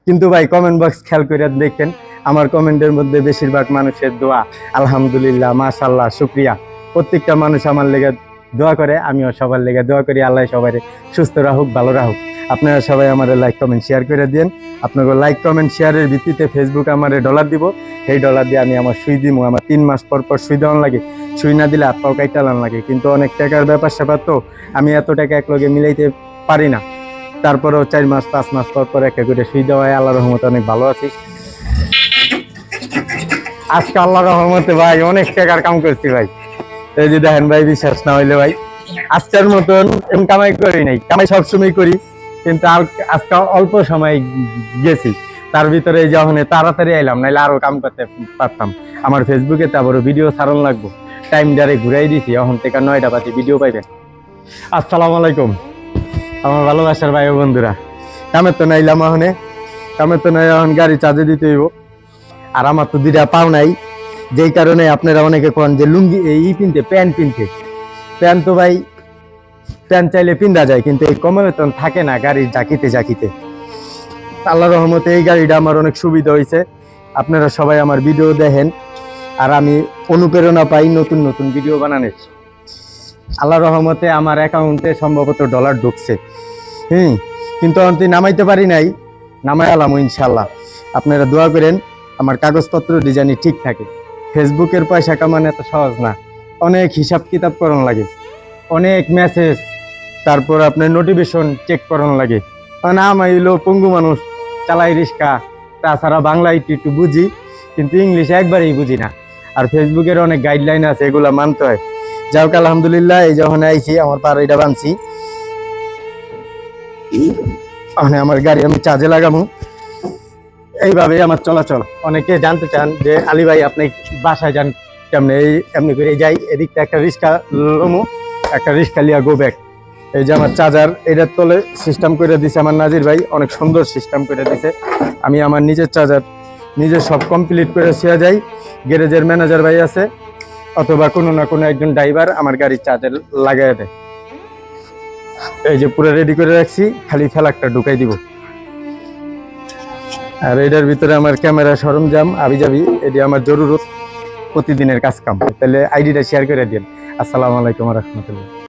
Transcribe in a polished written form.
কিন্তু ভাই comment box খেয়াল করে দেখেন, আমার কমেন্টের মধ্যে বেশিরভাগ মানুষের দোয়া, আলহামদুলিল্লাহ, মাশাআল্লাহ, শুকরিয়া। প্রত্যেকটা মানুষ আমার লেগে দোয়া করে, আমিও সবার লেগে দোয়া করি, আল্লাহ সবাই সুস্থ রাখুক, ভালো রাখুক। আপনারা সবাই আমার লাইক কমেন্ট শেয়ার করে দিন। আপনাকে লাইক কমেন্ট শেয়ারের ভিত্তিতে ফেসবুক আমার ডলার দিব, সেই ডলার দিয়ে আমি আমার সুই দিব। আমার 3 মাস পর পর সুই দেওয়ান লাগে, সুই না দিলে হাত পাও কাইটালান লাগে। কিন্তু অনেক টাকার ব্যাপার স্যাপার, তো আমি এত টাকা এক লগে মিলাইতে পারি না। তারপরেও 4 মাস 5 মাস পর পর একটা করে সুই দেওয়ায় আল্লাহর রহমতে অনেক ভালো আছি। আজকে আল্লাহর রহমতে ভাই অনেক টাকার কাম করছি ভাই। এই যে দেখেন ভাই, বিশ্বাস না হইলে ভাই, আজকের মতন কামাই করি নাই, কামাই সবসময় করি, কিন্তু আজকে অল্প সময় গেছি। তার ভিতরে যখন তাড়াতাড়ি আইলাম, নাইলে আরো কাম করতে পারতাম। আমার ফেসবুকে তো আবারও ভিডিও ছাড়ন লাগবো, টাইম ডারে ঘুরাই দিছি। এখন থেকে 9টা বাজে ভিডিও পাইবেন। আসসালামু আলাইকুম আমার ভালোবাসার ভাই ও বন্ধুরা। কামের তো নাইলাম, কামের তো নাই, এখন গাড়ি চার্জে দিতে হইব। আর আমার তো 2টা পাও নাই, যেই কারণে আপনারা অনেকে কন যে লুঙ্গি এই পিনতে, প্যান্ট পিনতে। প্যান্ট তো ভাই, প্যান্ট চাইলে পিন্দা যায়, কিন্তু এই কমে বেতন থাকে না গাড়ির জাকিতে। আল্লাহর রহমতে এই গাড়িটা আমার অনেক সুবিধা হয়েছে। আপনারা সবাই আমার ভিডিও দেখেন, আর আমি অনুপ্রেরণা পাই নতুন নতুন ভিডিও বানানোর। আল্লাহর রহমতে আমার অ্যাকাউন্টে সম্ভবত ডলার ঢুকছে, কিন্তু আমি নামাইতে পারি নাই, নামাই আলাম ইনশাল্লাহ। আপনারা দোয়া করেন আমার কাগজপত্র ডিজাইনই ঠিক থাকে। ফেসবুকের পয়সা কামানো এত সহজ না, অনেক হিসাব কিতাব করন লাগে, অনেক মেসেজ, তারপর আপনার নোটিফিকেশন চেক করন লাগে। না আমি হইলো পঙ্গু মানুষ, চালাই রিক্সা, তাছাড়া বাংলা একটু বুঝি, কিন্তু ইংলিশ একবারেই বুঝি না। আর ফেসবুকের অনেক গাইডলাইন আছে, এগুলা মানতে হয়। যাও আলহামদুলিল্লাহ, এই যখন আইছি আমার পাড়াইটা বানছি, আমার গাড়ি আমি চার্জে লাগাবো। এইভাবে আমার চলাচল। অনেকে জানতে চান যে আলী ভাই আপনি বাসায় যান কেমনে? এমনি করে যাই, এদিকটা একটা রিক্সা লমু, একটা রিক্সা লিয়া গো ব্যাক। এই যে আমার চার্জার, এটার তলে সিস্টেম করে দিছে আমার নাজির ভাই, অনেক সুন্দর সিস্টেম করে দিছে। আমি আমার নিজের চার্জার নিজের সব কমপ্লিট করে শেয়া যাই। গ্যারেজের ম্যানেজার ভাই আছে, অথবা কোনো না কোনো একজন ড্রাইভার আমার গাড়ির চার্জার লাগাই দেয়। এই যে পুরো রেডি করে রাখছি, খালি ফেলাকটা ঢুকাই দিব। আর এটার ভিতরে আমার ক্যামেরা সরঞ্জাম আবিজাবি, এটি আমার জরুরত প্রতিদিনের কাজ কাম। তাহলে আইডিটা শেয়ার করে দিন। আসসালামু আলাইকুম ওয়া রাহমাতুল্লাহ।